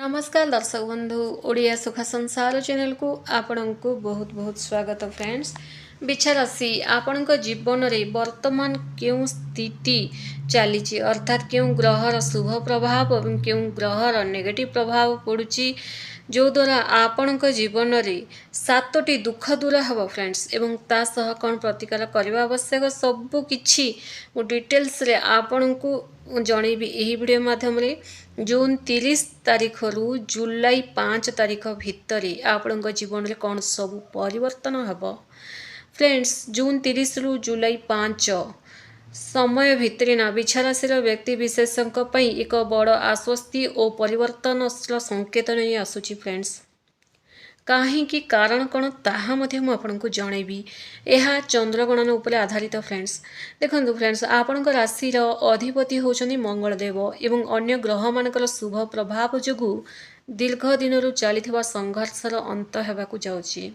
नमस्कार दर्शक बंधु ओडिया सुख संसार चैनल को आपण को बहुत बहुत स्वागत फ्रेंड्स। बिछा राशि आपण जीवन में वर्तमान क्यों स्थिति चली अर्थात क्यों ग्रहर शुभ प्रभाव और क्यों ग्रहर नेगेटिव प्रभाव पड़ुची जो द्वारा आपण जीवन में 7टी दुख दूर हम फ्रेंड्स एवं ता सह कौन प्रतिकार करने आवश्यक सबू किछि डिटेल्स रे आपण को जनइबी यही वीडियो माध्यम जून 30 तारीख रु जुलाई 5 तारीख भितर आपण जीवन में कौन सब परिवर्तन हम फ्रेंड्स। जून 30 रु जुलाई 5 समय भितर ना बिछा राशि व्यक्ति विशेष एक बड़ आश्वस्ति और परिवर्तन संकेत नहीं आसुची फ्रेंड्स। कहीं कारण कौन ताहा आपको जनइबी यह चंद्रगणन उपर आधारित फ्रेंड्स। देखो फ्रेंड्स आपण राशि अधिपति होचनी मंगलदेव एवं अन्य ग्रह मानकर शुभ प्रभाव जोगु दीर्घ दिन चली संघर्षर अंत होगाकू जाउची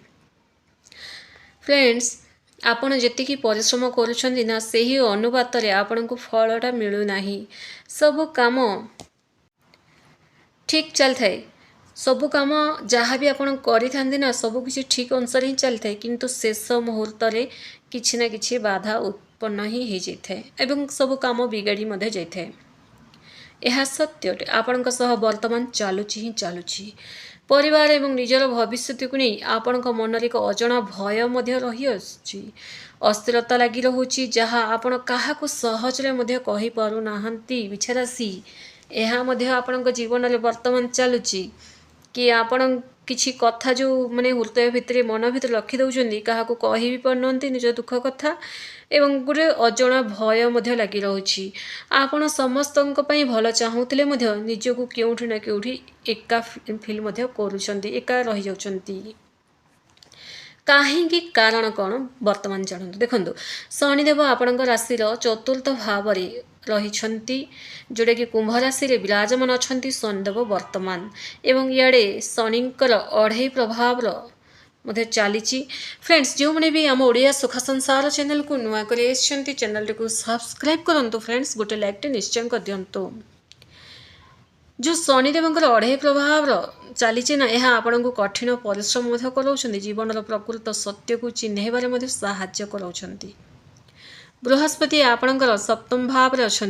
फ्रेंड्स। आपण जेतिकी परिश्रम करुछंदी ना सेही अनुपात रे आपण को फलटा मिलू नाही। सब काम ठीक चल थाए, सबु काम जहाँ भी आपण करि ना सब किसी ठीक अनुसार ही चली थाए किंतु शेष मुहूर्त रे किछि ना किछि बाधा उत्पन्न ही हो जाए एवं सब काम बिगाड़ी मध्य जाए। यह सत्य आपण वर्तमान चलुची ही चलुची परिवार एवं निजर भविष्य को नहीं आपण मन एक अजणा भय मध्य रही आसुची अस्थिरता लगी रोची जहाँ आपण क्या सहजरे मध्य कहि पारु नाहंती बिछा राशि यह आपण जीवन में वर्तमान चलुची कि आपण किछि कथा जो माने हृदय भितर मन भितर रखी दउछंदी क्या कहि भी पारनंती निज दुख कथा एवं गोटे अजणा भय मध्य लगी रही। आपण समस्तंक पई भल चाहूतिले मध्य निजको केउठी ना केउठी एका फील मध्य करूछंती एका रही जाउछंती। कहीं कारण कौन वर्तमान जानतु देखो शनिदेव आपण राशि चतुर्थ भाव रही जोड़े कि कुंभ राशि रे विराजमान अच्छा शनिदेव वर्तमान एवं इे शनिकर अढ़ई प्रभाव मध्य चली फ्रेंड्स। जो मैंने भी आम ओडिया सुख संसार चैनल को नुआ कर चैनल को सब्सक्राइब करूँ फ्रेंड्स गोटे लाइक निश्चय कर दिंतु। जो शनिदेव अढ़ई प्रभाव चली ना यह आपण को कठिन परिश्रम कराउछंती जीवन प्रकृत सत्य को चिन्हबार साहाय्य कराउछंती। बृहस्पति आपणकर सप्तम भाव में अच्छा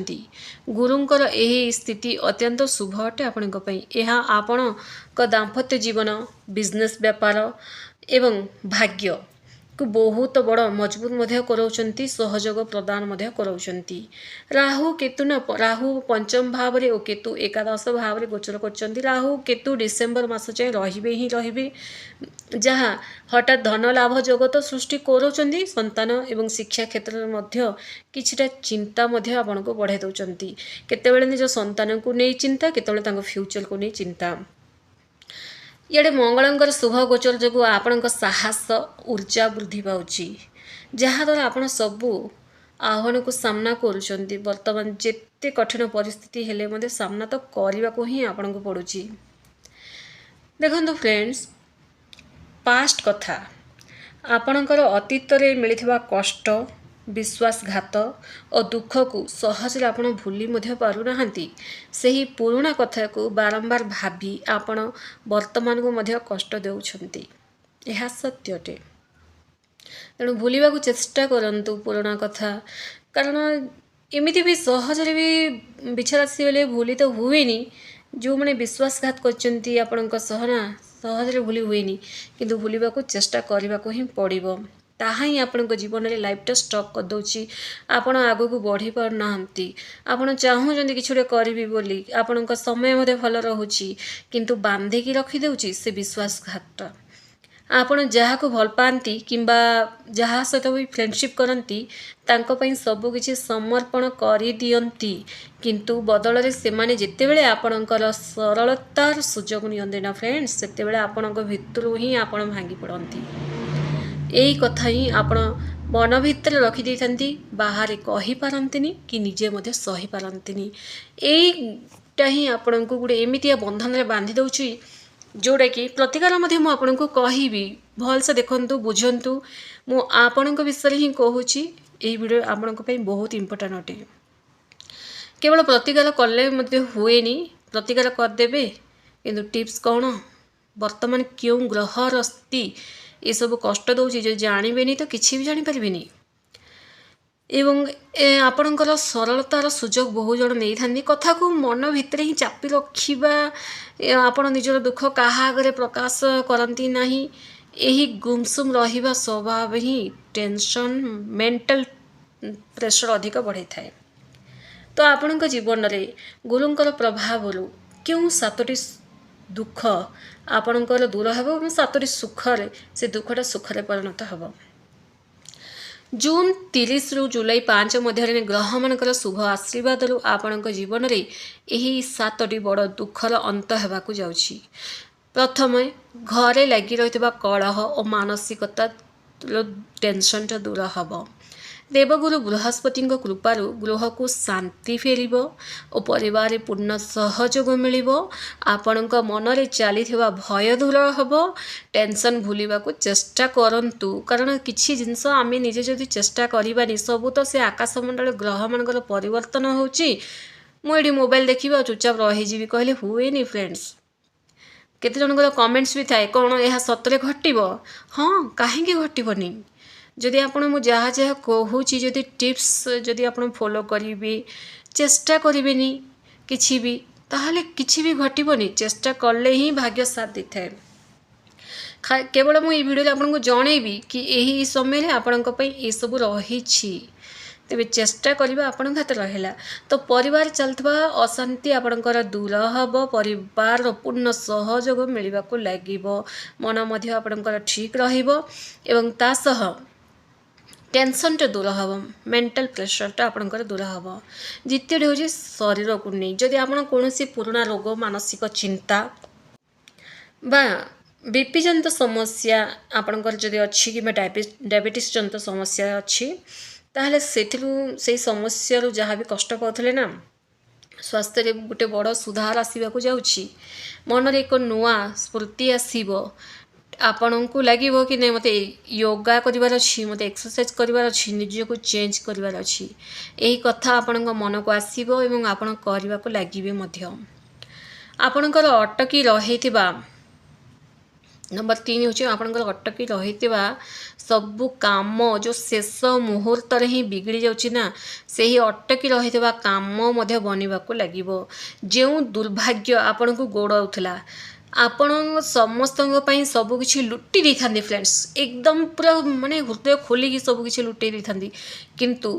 गुरुंकर यही स्थिति अत्यंत शुभ अटे आपण यह आपण दाम्पत्य जीवन बिजनेस व्यापार एवं भाग्य को बहुत बड़ मजबूत कराउछंती सहयोग प्रदान कराउछंती। राहु केतु न राहु पंचम भाव रे और केतु एकादश भाव रे गोचर करछंती। राहु केतु डिसेम्बर मास जाए रहिबे ही रहिबे जहाँ हठात धन लाभ जगत सृष्टि कराउछंती। संतान एवं शिक्षा क्षेत्र में मध्य किछिटा चिंता मध्य आपण को बढ़ाई दउछंती केतेबेले निज संतान को नहीं चिंता केतेबेले तांको फ्यूचर को नहीं चिंता। इे मंगलंकर शुभ गोचर जो आपण साहस ऊर्जा वृद्धि पाउची जहाँद्वारा आपण सबू आह्वान को सामना करुँच वर्तमान जेते कठिन परिस्थिति हेले मध्य सामना तो करने को ही आपण को पड़ुची। देखो फ्रेंड्स पास्ट कथा आपणकर अतीत रे मिलिथिबा कष्ट विश्वासघात और दुख को सहज आपण भूली मध्य पारु नाहंती। सही पुराणा कथा को बारंबार भाभी आपण वर्तमान को मध्य कष्ट देउछंती यह सत्य अटे। तेणु भूलिबा को चेष्टा करंतु पुराणा कथा कारण एमिति भी सहजरे भी बिछा राशि बेले भूली तो हुएनी। जो मैंने विश्वासघात करचंती आपणक सहना सहजरे भूली हुएनी किंतु भूलिबा को चेष्टा करबा को ही पड़िबो ताहा ही आपण जीवन में लाइफटा स्टॉप कर दउची आपण आगो को बढ़ी पार नाहंती। आपण चाहूचंती किछ गोटे करबी बोली आपण समय मध्य भल रहुची किंतु बांधिकी रखी दउची से विश्वासघातटा। आपण जहाँ को भल पाती किंबा जहाँ सहित भी फ्रेंडशिप करती तांको पई सब किछि समर्पण करि दियंती किंतु बदल रे सेमाने जेतेबेले आपणकर सरलतार सुजोग नियंते ना फ्रेंड्स सेतेबेले आपणक भितरु ही आपण भांगी पड़ती। यही कथा ही आपण मन भितर रखी देइथंती बाहर कहि पारंतिनी कि निजे मध्य सही पारंतिनी। एटा ही आपण को गुडे एमितिया बंधन रे बांधी दउची जोड़ा कि प्रतिकार मध्य मु आपण को कहिबी भलसे देखंतु बुझंतु मु आपण को विषय ही कहूची। एही वीडियो आपण को पई बहुत इंपोर्टेंट अटे। केवल प्रतिकार कले मध्य हुएनी प्रतिकार कर देबे କିନ୍ତୁ ଟିପ୍ସ କ'ଣ ବର୍ତ୍ତମାନ କେଉଁ ଗ୍ରହର ସ୍ଥିତି ଏସବୁ କଷ୍ଟ ଦେଉଛି ଯଦି ଜାଣିବେନି ତ କିଛି ବି ଜାଣିପାରିବେନି। ଏବଂ ଆପଣଙ୍କର ସରଳତାର ସୁଯୋଗ ବହୁ ଜଣ ନେଇଥାନ୍ତି। କଥାକୁ ମନ ଭିତରେ ହିଁ ଚାପି ରଖିବା, ଆପଣ ନିଜର ଦୁଃଖ କାହା ଆଗରେ ପ୍ରକାଶ କରନ୍ତି ନାହିଁ। ଏହି ଗୁମସୁମ ରହିବା ସ୍ୱଭାବ ହିଁ ଟେନସନ୍, ମେଣ୍ଟାଲ ପ୍ରେସର ଅଧିକ ବଢ଼ାଇଥାଏ। ତ ଆପଣଙ୍କ ଜୀବନରେ ଗୁରୁଙ୍କର ପ୍ରଭାବରୁ କେଉଁ 7ଟି ଦୁଃଖ ଆପଣଙ୍କର ଦୂର ହେବ ଏବଂ 7ଟି ସୁଖରେ ସେ ଦୁଃଖଟା ସୁଖରେ ପରିଣତ ହେବ। ଜୁନ୍ 30ରୁ ଜୁଲାଇ 5 ମଧ୍ୟରେ ଗ୍ରହମାନଙ୍କର ଶୁଭ ଆଶୀର୍ବାଦରୁ ଆପଣଙ୍କ ଜୀବନରେ ଏହି 7ଟି ବଡ଼ ଦୁଃଖର ଅନ୍ତ ହେବାକୁ ଯାଉଛି। ପ୍ରଥମେ ଘରେ ଲାଗି ରହିଥିବା କଳହ ଓ ମାନସିକତାର ଟେନସନ୍ଟା ଦୂର ହେବ। ଦେବଗୁରୁ ବୃହସ୍ପତିଙ୍କ କୃପାରୁ ଗୃହକୁ ଶାନ୍ତି ଫେରିବ ଓ ପରିବାରରେ ପୂର୍ଣ୍ଣ ସହଯୋଗ ମିଳିବ। ଆପଣଙ୍କ ମନରେ ଚାଲିଥିବା ଭୟ ଦୂର ହେବ। ଟେନସନ୍ ଭୁଲିବାକୁ ଚେଷ୍ଟା କରନ୍ତୁ, କାରଣ କିଛି ଜିନିଷ ଆମେ ନିଜେ ଯଦି ଚେଷ୍ଟା କରିବାନି, ସବୁ ତ ସେ ଆକାଶମଣ୍ଡଳ ଗ୍ରହମାନଙ୍କର ପରିବର୍ତ୍ତନ ହେଉଛି। ମୁଁ ଏଠି ମୋବାଇଲ ଦେଖିବି ଆଉ ଚୁପଚାପ ରହିଯିବି କହିଲେ ହୁଏନି ଫ୍ରେଣ୍ଡସ୍। କେତେ ଜଣଙ୍କର କମେଣ୍ଟସ୍ ବି ଥାଏ, କ'ଣ ଏହା ସତରେ ଘଟିବ? ହଁ, କାହିଁକି ଘଟିବନି? ଯଦି ଆପଣ ମୁଁ ଯାହା ଯାହା କହୁଛି ଯଦି ଟିପ୍ସ ଯଦି ଆପଣ ଫଲୋ କରିବେ, ଚେଷ୍ଟା କରିବେନି କିଛି ବି, ତାହେଲେ କିଛି ବି ଘଟିବନି। ଚେଷ୍ଟା କଲେ ହିଁ ଭାଗ୍ୟ ସାଥ ଦେଇଥାଏ। କେବଳ ମୁଁ ଏଇ ଭିଡ଼ିଓରେ ଆପଣଙ୍କୁ ଜଣେଇବି କି ଏହି ସମୟରେ ଆପଣଙ୍କ ପାଇଁ ଏସବୁ ରହିଛି, ତେବେ ଚେଷ୍ଟା କରିବା ଆପଣଙ୍କ ହାତରେ ରହିଲା। ତ ପରିବାର ଚାଲିଥିବା ଅଶାନ୍ତି ଆପଣଙ୍କର ଦୂର ହେବ, ପରିବାରର ପୂର୍ଣ୍ଣ ସହଯୋଗ ମିଳିବାକୁ ଲାଗିବ, ମନ ମଧ୍ୟ ଆପଣଙ୍କର ଠିକ୍ ରହିବ ଏବଂ ତା ସହ ଟେନସନ୍ଟା ଦୂର ହେବ, ମେଣ୍ଟାଲ ପ୍ରେସରଟା ଆପଣଙ୍କର ଦୂର ହେବ। ଦ୍ୱିତୀୟଟି ହେଉଛି ଶରୀରକୁ ନେଇ। ଯଦି ଆପଣ କୌଣସି ପୁରୁଣା ରୋଗ, ମାନସିକ ଚିନ୍ତା ବା BP ଜନିତ ସମସ୍ୟା ଆପଣଙ୍କର ଯଦି ଅଛି କିମ୍ବା ଡାଇବେଟିସ୍ ଜନିତ ସମସ୍ୟା ଅଛି, ତାହେଲେ ସେଇ ସମସ୍ୟାରୁ ଯାହା ବି କଷ୍ଟ ପାଉଥିଲେ ନା, ସ୍ୱାସ୍ଥ୍ୟରେ ଗୋଟେ ବଡ଼ ସୁଧାର ଆସିବାକୁ ଯାଉଛି। ମନରେ ଏକ ନୂଆ ସ୍ଫୂର୍ତ୍ତି ଆସିବ। ଆପଣଙ୍କୁ ଲାଗିବ କି ନାଇଁ ମୋତେ ୟୋଗା କରିବାର ଅଛି, ମୋତେ ଏକ୍ସରସାଇଜ୍ କରିବାର ଅଛି, ନିଜକୁ ଚେଞ୍ଜ କରିବାର ଅଛି। ଏହି କଥା ଆପଣଙ୍କ ମନକୁ ଆସିବ ଏବଂ ଆପଣ କରିବାକୁ ଲାଗିବେ ମଧ୍ୟ। ଆପଣଙ୍କର ଅଟକି ରହିଥିବା ନମ୍ବର 3 ହେଉଛି ଆପଣଙ୍କର ଅଟକି ରହିଥିବା ସବୁ କାମ ଯେଉଁ ଶେଷ ମୁହୂର୍ତ୍ତରେ ହିଁ ବିଗିଡ଼ି ଯାଉଛି ନା, ସେହି ଅଟକି ରହିଥିବା କାମ ମଧ୍ୟ ବନିବାକୁ ଲାଗିବ। ଯେଉଁ ଦୁର୍ଭାଗ୍ୟ ଆପଣଙ୍କୁ ଗୋଡ଼ାଉଥିଲା, ଆପଣ ସମସ୍ତଙ୍କ ପାଇଁ ସବୁକିଛି ଲୁଟି ଦେଇଥାନ୍ତି ଫ୍ରେଣ୍ଡସ୍, ଏକଦମ ପୁରା ମାନେ ହୃଦୟ ଖୋଲିକି ସବୁକିଛି ଲୁଟେଇ ଦେଇଥାନ୍ତି। କିନ୍ତୁ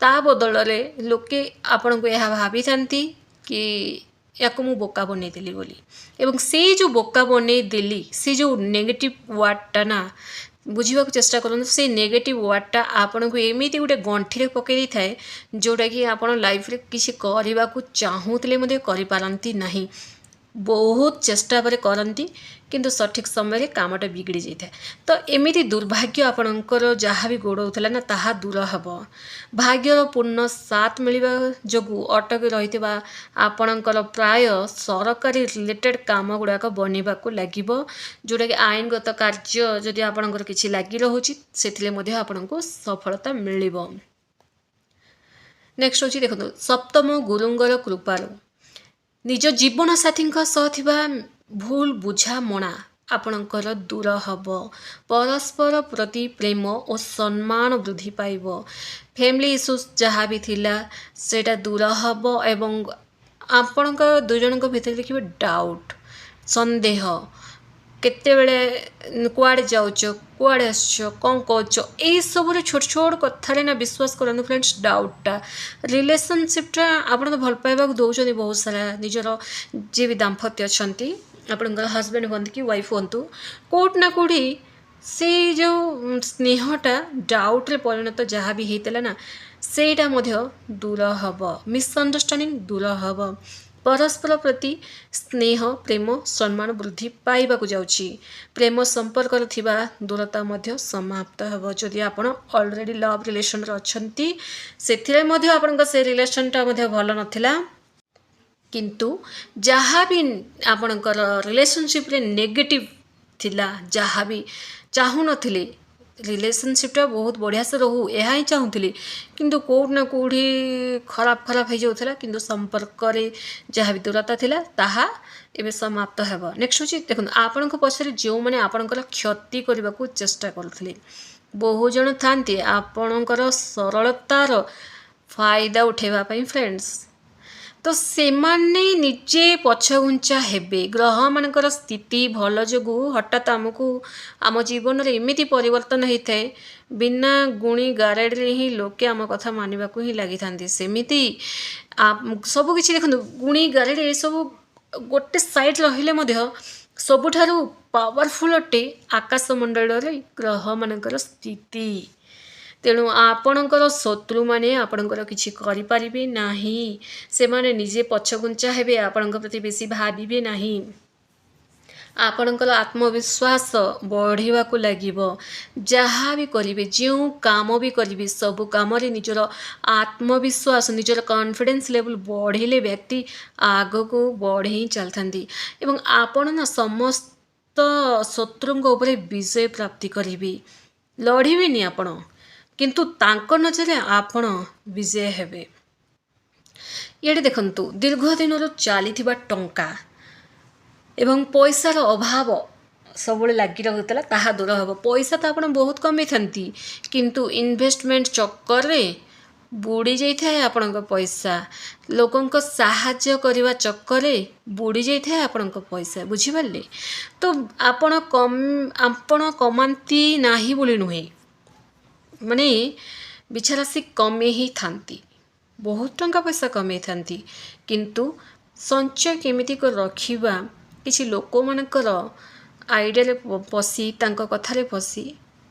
ତା ବଦଳରେ ଲୋକେ ଆପଣଙ୍କୁ ଏହା ଭାବିଥାନ୍ତି କି ୟାକୁ ମୁଁ ବୋକା ବନେଇଦେଲି ବୋଲି। ଏବଂ ସେଇ ଯେଉଁ ବୋକା ବନେଇଦେଲି, ସେ ଯେଉଁ ନେଗେଟିଭ୍ ୱାର୍ଡ଼ଟା ନା, ବୁଝିବାକୁ ଚେଷ୍ଟା କରନ୍ତୁ। ସେଇ ନେଗେଟିଭ୍ ୱାର୍ଡ଼ଟା ଆପଣଙ୍କୁ ଏମିତି ଗୋଟେ ଗଣ୍ଠିରେ ପକାଇ ଦେଇଥାଏ, ଯେଉଁଟାକି ଆପଣ ଲାଇଫ୍ରେ କିଛି କରିବାକୁ ଚାହୁଁଥିଲେ ମଧ୍ୟ କରିପାରନ୍ତି ନାହିଁ। ବହୁତ ଚେଷ୍ଟା ପରେ କରନ୍ତି, କିନ୍ତୁ ସଠିକ୍ ସମୟରେ କାମଟା ବିଗିଡ଼ି ଯାଇଥାଏ। ତ ଏମିତି ଦୁର୍ଭାଗ୍ୟ ଆପଣଙ୍କର ଯାହା ବି ଗୋଡ଼ଉଥିଲା ନା, ତାହା ଦୂର ହେବ। ଭାଗ୍ୟର ପୂର୍ଣ୍ଣ ସାଥ ମିଳିବା ଯୋଗୁଁ ଅଟକି ରହିଥିବା ଆପଣଙ୍କର ପ୍ରାୟ ସରକାରୀ ରିଲେଟେଡ୍ କାମ ଗୁଡ଼ାକ ବନିବାକୁ ଲାଗିବ, ଯେଉଁଟାକି ଆଇନଗତ କାର୍ଯ୍ୟ ଯଦି ଆପଣଙ୍କର କିଛି ଲାଗି ରହୁଛି, ସେଥିରେ ମଧ୍ୟ ଆପଣଙ୍କୁ ସଫଳତା ମିଳିବ। ନେକ୍ସଟ ହେଉଛି ଦେଖନ୍ତୁ, ସପ୍ତମ ଗୁରୁଙ୍କର କୃପାରୁ ନିଜ ଜୀବନସାଥୀଙ୍କ ସହ ଥିବା ଭୁଲ ବୁଝାମଣା ଆପଣଙ୍କର ଦୂର ହେବ। ପରସ୍ପର ପ୍ରତି ପ୍ରେମ ଓ ସମ୍ମାନ ବୃଦ୍ଧି ପାଇବ। ଫ୍ୟାମିଲି ଇସ୍ୟୁଜ୍ ଯାହା ବି ଥିଲା ସେଇଟା ଦୂର ହେବ ଏବଂ ଆପଣଙ୍କ ଦୁଇ ଜଣଙ୍କ ଭିତରେ ଦେଖିବେ ଡାଉଟ୍, ସନ୍ଦେହ, କେତେବେଳେ କୁଆଡ଼େ ଯାଉଛ, କୁଆଡ଼େ ଆସୁଛ, କ'ଣ କରୁଛ, ଏଇସବୁରେ ଛୋଟ ଛୋଟ କଥାରେ ନା ବିଶ୍ୱାସ କରନ୍ତୁ ଫ୍ରେଣ୍ଡସ୍, ଡାଉଟ୍ଟା ରିଲେସନସିପ୍ଟା ଆପଣ ତ ଭଲ ପାଇବାକୁ ଦେଉଛନ୍ତି ବହୁତ ସାରା, ନିଜର ଯିଏ ବି ଦାମ୍ପତ୍ୟ ଅଛନ୍ତି, ଆପଣଙ୍କର ହଜବେଣ୍ଡ ହୁଅନ୍ତୁ କି ୱାଇଫ୍ ହୁଅନ୍ତୁ, କେଉଁଠି ନା କେଉଁଠି ସେଇ ଯେଉଁ ସ୍ନେହଟା ଡାଉଟ୍ରେ ପରିଣତ ଯାହା ବି ହେଇଥିଲା ନା, ସେଇଟା ମଧ୍ୟ ଦୂର ହେବ। ମିସ୍ଅଣ୍ଡରଷ୍ଟାଣ୍ଡିଂ ଦୂର ହେବ। ପରସ୍ପର ପ୍ରତି ସ୍ନେହ, ପ୍ରେମ, ସମ୍ମାନ ବୃଦ୍ଧି ପାଇବାକୁ ଯାଉଛି। ପ୍ରେମ ସମ୍ପର୍କରେ ଥିବା ଦୂରତା ମଧ୍ୟ ସମାପ୍ତ ହେବ। ଯଦି ଆପଣ ଅଲରେଡ଼ି ଲଭ୍ ରିଲେସନ୍ରେ ଅଛନ୍ତି, ସେଥିରେ ମଧ୍ୟ ଆପଣଙ୍କ ସେ ରିଲେସନ୍ଟା ମଧ୍ୟ ଭଲ ନଥିଲା, କିନ୍ତୁ ଯାହା ବି ଆପଣଙ୍କର ରିଲେସନସିପ୍ରେ ନେଗେଟିଭ୍ ଥିଲା, ଯାହା ବି ଚାହୁଁନଥିଲେ रिलेशनशिपटा बहुत बढ़िया से रहू यह ही चाहूली किंतु कौट ना कौटी खराब खराब हो जाऊला किंतु संपर्क जहाँ भी दूरता थिला ताहा एबे समाप्त हेब। नेक्स्ट होची देखो आपण पछरे जो मैंने आपणकर क्षति करने को चेष्टा करथिले बहु जन थांती आपणकर सरलतार फायदा उठेबा पई फ्रेंड्स तो सेमाने निजे पछघुंचा हेबे ग्रह मानकर स्थिति भल जोगु हठात आमको आम जीवन रे एमिति परिवर्तन होता है बिना गुणी गारेडे ही लोके आम कथा मानिबा को ही लगी थांती सेमिति सब किछि देखंतु गुणी गारेडे सब गोटे साइड रहिले मध्य सबुठारु पावरफुल अटे आकाश मंडल रे ग्रह मानकर स्थिति तेणु आपणकर शत्रु माने आपणकर किछि करि परिबे नाही से माने निजे पछगुंचा हेबे आपणक प्रति बेसी भाबिबे नाही आपणकर आत्मविश्वास बढ़िवा को लागिबो जहाँ भी करिवे जो काम भी करिवे सब काम रे निजर आत्मविश्वास निजर कॉन्फिडेंस लेवल बढ़िले व्यक्ति आगो को बढ़ी चलथांती एवं आपण ना समस्त शत्रुंक उपरे विजय प्राप्ति करिवे लड़िबेनी आपण किंतु तांको नजरे आपण विजय हेबे। ये देखंतु दीर्घ दिन चली टंका एवं पैसार अभाव सब लगी रहा ताहा दूर हे पैसा तो आप बहुत कमे थांती किंतु इन्वेस्टमेंट चक्कर रे बुड़ी जाए आपण पैसा लोकों साहाय्य करने चक्कर बुड़ी जाए आपण पैसा बुझिपारे तो आपण कमाती नाही बोली नुहे माने बिछाराशि कमे ही थांती बहुत टंका पैसा कमे थांती किंतु संचय केमिति को रखिबा किछि लोक मानकर आइडिया पसी तांको कथारे फसी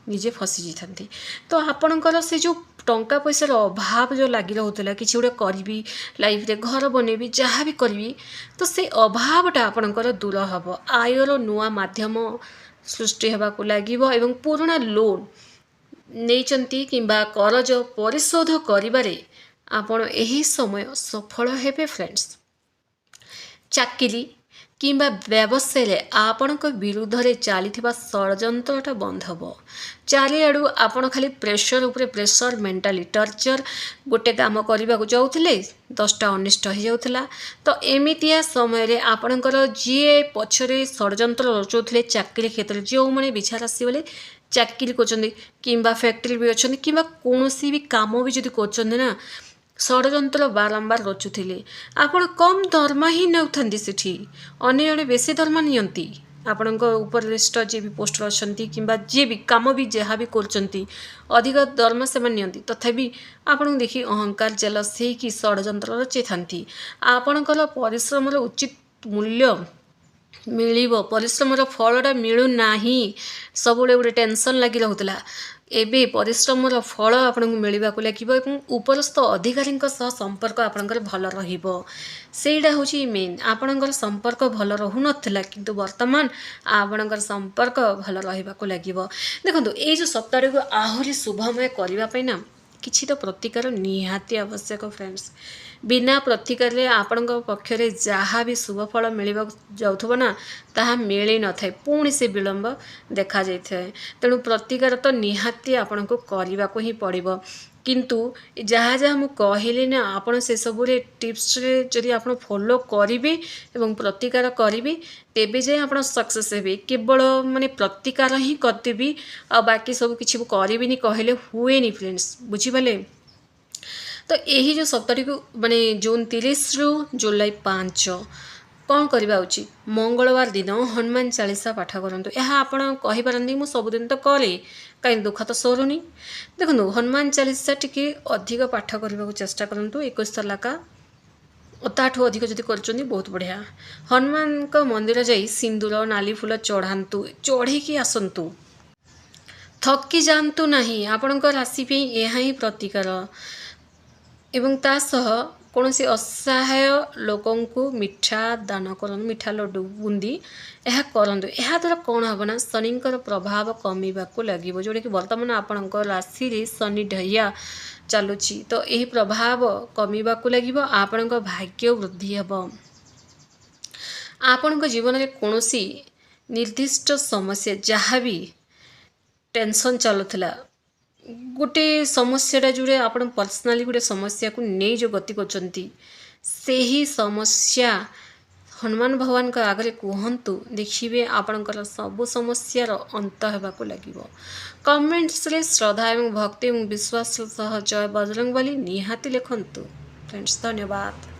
निजे फसी जाती तो आपणकर से जो टंका पैसार अभाव जो लगी रहूला कि गोटे करी लाइफ रे घर बनैबी जहाँ भी करी तो से अभावटा आपणकर दूर हम आयर नुआ माध्यम सृष्टि होगा लगे एवं पुराना लोन नहीं किंबा करज परिशोध करिबारे आपण एही समय सफल हेबे फ्रेंड्स। चाकरी किंबा व्यवसाय आपणक विरुद्ध रे चलीथिबा षड्यंत्रटा बंद हबो चारिआडू आपण खाली प्रेशर उपरे प्रेशर मेंटाली टर्चर गोटे काम करबा को जाउथिले 10टा अनिष्ट हो जाउथला तो एमितिया समय रे आपणकर जे पछरे षड्यंत्र रचुथिले चाकरी क्षेत्र जो माने बिछारासी वाले चाकरी कर किंबा फैक्ट्री भी अच्छा कि कौन भी काम भी जब कर ना षड्यंत्र बारंबार रचुले आपण कम दरमा ही नौथांती सेठी अन्य जड़े बेसी दरमा नियंती आपण उपरिष्ट जी भी पोस्टर अच्छा कि जी भी काम भी जहाँ भी कर अधिक दरमा से नियंती तथापि आपण देखी अहंकार जेलस कि षड्यंत्र रचि था आपणकर परिश्रम उचित मूल्य मिलिबो परिश्रमर फलटा मिलूना सब गोटे टेंशन लगी रहूला एबे परिश्रमर फल आपको मिलवा को लगे उपरस्थ अधिकारी संपर्क आपणकर भल रहिबो सेटा होची मेन आपणकर संपर्क भल रहू नथिला किंतु वर्तमान आपणकर संपर्क भल रहिबा को लागिबो। देखंतु ए जो सप्ताह को आहुरी शुभमय करबा पई ना किछि तो प्रतिकार निहाती आवश्यक फ्रेंड्स बिना प्रतिकार आपण पक्षरे जहाँ भी शुभ फल मिलवा जाउथबो ना ताहा मिली न थाए पुणी से विलंब देखा जाए तेणु प्रतिकार तो निहाती आपण को करने को ही पड़ो किंतु जहाँ जहाँ मुझे कहली ना आपण से सब टिप्स जदि आप फॉलो करेंगे एवं प्रतिकार करेंगे तेबे जाए आप सक्सेस हे केवल माने प्रतिकार ही करदेवी आ बाकी सब किसी करें कहले हुए नहीं फ्रेंड्स बुझीपारे। तो यही जो सप्ताह को माने जून 30 रु जुलाई 5 कौन करवा उचित मंगलवार दिन हनुमान चालीसा पाठ करूँ यह आप कहींपारती मुझ सबुदिन तो करे कहीं दुख तो सरुनी देखो हनुमान चालीसा टी अधिक पाठ करने को चेष्टा करूँ 21 लाका ताठू अधिक जदि कर बहुत बढ़िया हनुमान मंदिर जाई सिंदूर नाली फूल चढ़ातु चढ़ी आसतु थकी जातु नहीं आपण राशि पे यह ही प्रतिकार एवं ता सह कौन सी असहाय लोकों को मिठा दान कर मिठा लड्डू बुंदी यह करूँ यह द्वारा कौन हम ना शनिकर प्रभाव कमीबा को लगे जोटा कि बर्तमान आपण राशि रे शनि ढैया चलुची तो यही प्रभाव कमीबा को लगे आपण भाग्य वृद्धि हम आपण जीवन में कौन सी निर्दिष्ट समस्या जहाँ भी टेंशन चलुला गोटे समस्या जोड़े आप पर्सनाली गोटे समस्या को नहीं जो गति कर समस्या हनुमान भगवान का आगे कहतु देखिए आपणकर सबु समस्यार अंत होगा लगे कमेंट्स रे श्रद्धा एवं भक्ति और विश्वास सह जय बजरंगबली निहाती लिखंतु फ्रेंड्स धन्यवाद।